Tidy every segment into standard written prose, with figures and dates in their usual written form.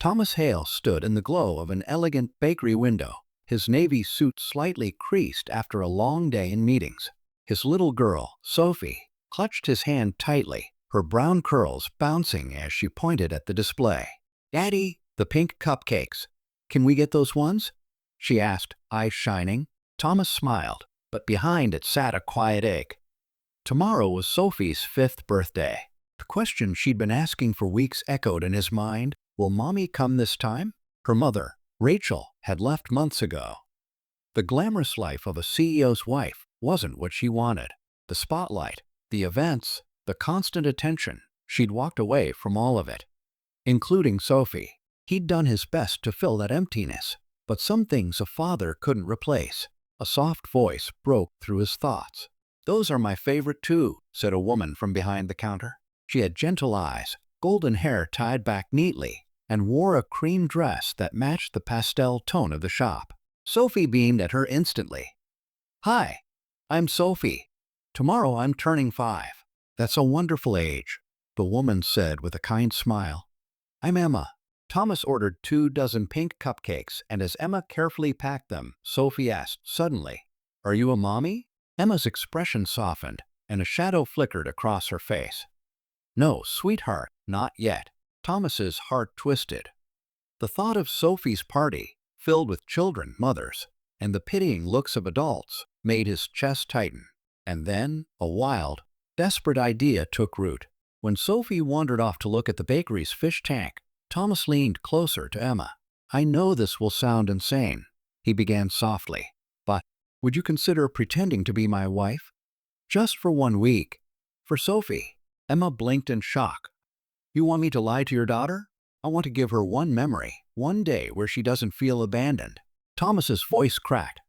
Thomas Hale stood in the glow of an elegant bakery window, his navy suit slightly creased after a long day in meetings. His little girl, Sophie, clutched his hand tightly, her brown curls bouncing as she pointed at the display. "Daddy, the pink cupcakes. Can we get those ones?" she asked, eyes shining. Thomas smiled, but behind it sat a quiet ache. Tomorrow was Sophie's 5th birthday. The question she'd been asking for weeks echoed in his mind. Will Mommy come this time? Her mother, Rachel, had left months ago. The glamorous life of a CEO's wife wasn't what she wanted. The spotlight, the events, the constant attention, she'd walked away from all of it. Including Sophie. He'd done his best to fill that emptiness, but some things a father couldn't replace. A soft voice broke through his thoughts. "Those are my favorite too," said a woman from behind the counter. She had gentle eyes, golden hair tied back neatly, and wore a cream dress that matched the pastel tone of the shop. Sophie beamed at her instantly. "Hi, I'm Sophie. Tomorrow I'm turning 5. "That's a wonderful age," the woman said with a kind smile. "I'm Emma." Thomas ordered 2 dozen pink cupcakes, and as Emma carefully packed them, Sophie asked suddenly, "Are you a mommy?" Emma's expression softened, and a shadow flickered across her face. "No, sweetheart, not yet." Thomas's heart twisted. The thought of Sophie's party, filled with children, mothers, and the pitying looks of adults, made his chest tighten. And then, a wild, desperate idea took root. When Sophie wandered off to look at the bakery's fish tank, Thomas leaned closer to Emma. "I know this will sound insane," he began softly, "but would you consider pretending to be my wife? Just for 1 week." For Sophie, Emma blinked in shock. "You want me to lie to your daughter? I want to give her one memory, one day where she doesn't feel abandoned." Thomas's voice cracked.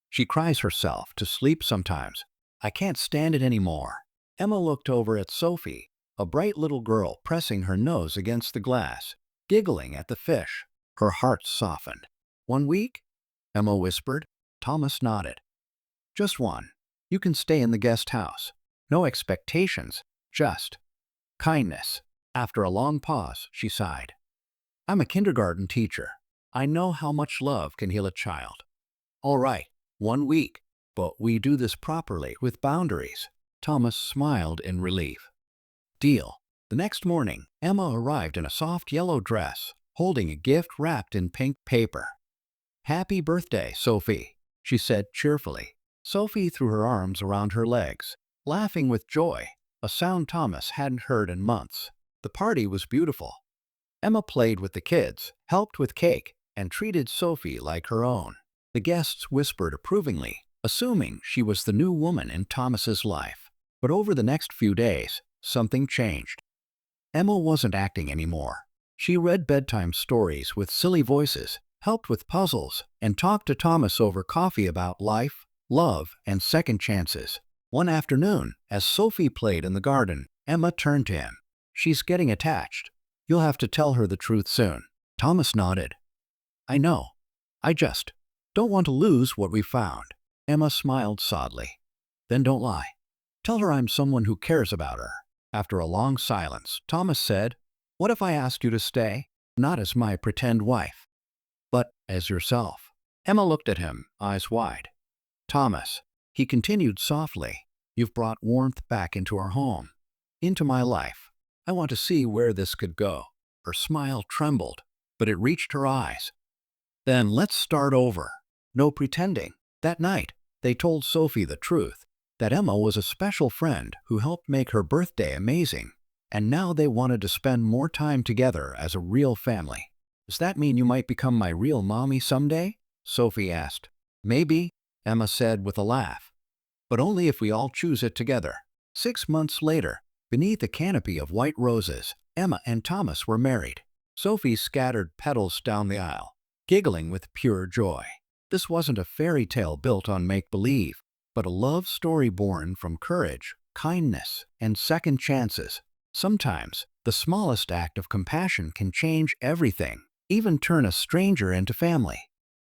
"She cries herself to sleep sometimes. I can't stand it anymore." Emma looked over at Sophie, a bright little girl pressing her nose against the glass, giggling at the fish. Her heart softened. "1 week?" Emma whispered. Thomas nodded. "Just 1. You can stay in the guest house. No expectations, just kindness." After a long pause, she sighed. "I'm a kindergarten teacher. I know how much love can heal a child." "All right, 1 week, but we do this properly with boundaries." Thomas smiled in relief. "Deal." The next morning, Emma arrived in a soft yellow dress, holding a gift wrapped in pink paper. "Happy birthday, Sophie," she said cheerfully. Sophie threw her arms around her legs, laughing with joy, a sound Thomas hadn't heard in months. The party was beautiful. Emma played with the kids, helped with cake, and treated Sophie like her own. The guests whispered approvingly, assuming she was the new woman in Thomas's life. But over the next few days, something changed. Emma wasn't acting anymore. She read bedtime stories with silly voices, helped with puzzles, and talked to Thomas over coffee about life, love, and second chances. One afternoon, as Sophie played in the garden, Emma turned to him. "She's getting attached. You'll have to tell her the truth soon." Thomas nodded. "I know. I just don't want to lose what we found." Emma smiled sadly. "Then don't lie. Tell her I'm someone who cares about her." After a long silence, Thomas said, "What if I asked you to stay? Not as my pretend wife, but as yourself." Emma looked at him, eyes wide. "Thomas," he continued softly, "you've brought warmth back into our home, into my life. I want to see where this could go." Her smile trembled, but it reached her eyes. "Then let's start over. No pretending." That night, they told Sophie the truth, that Emma was a special friend who helped make her birthday amazing, and now they wanted to spend more time together as a real family. "Does that mean you might become my real mommy someday?" Sophie asked. "Maybe," Emma said with a laugh, "but only if we all choose it together." 6 months later, beneath a canopy of white roses, Emma and Thomas were married. Sophie scattered petals down the aisle, giggling with pure joy. This wasn't a fairy tale built on make-believe, but a love story born from courage, kindness, and second chances. Sometimes, the smallest act of compassion can change everything, even turn a stranger into family.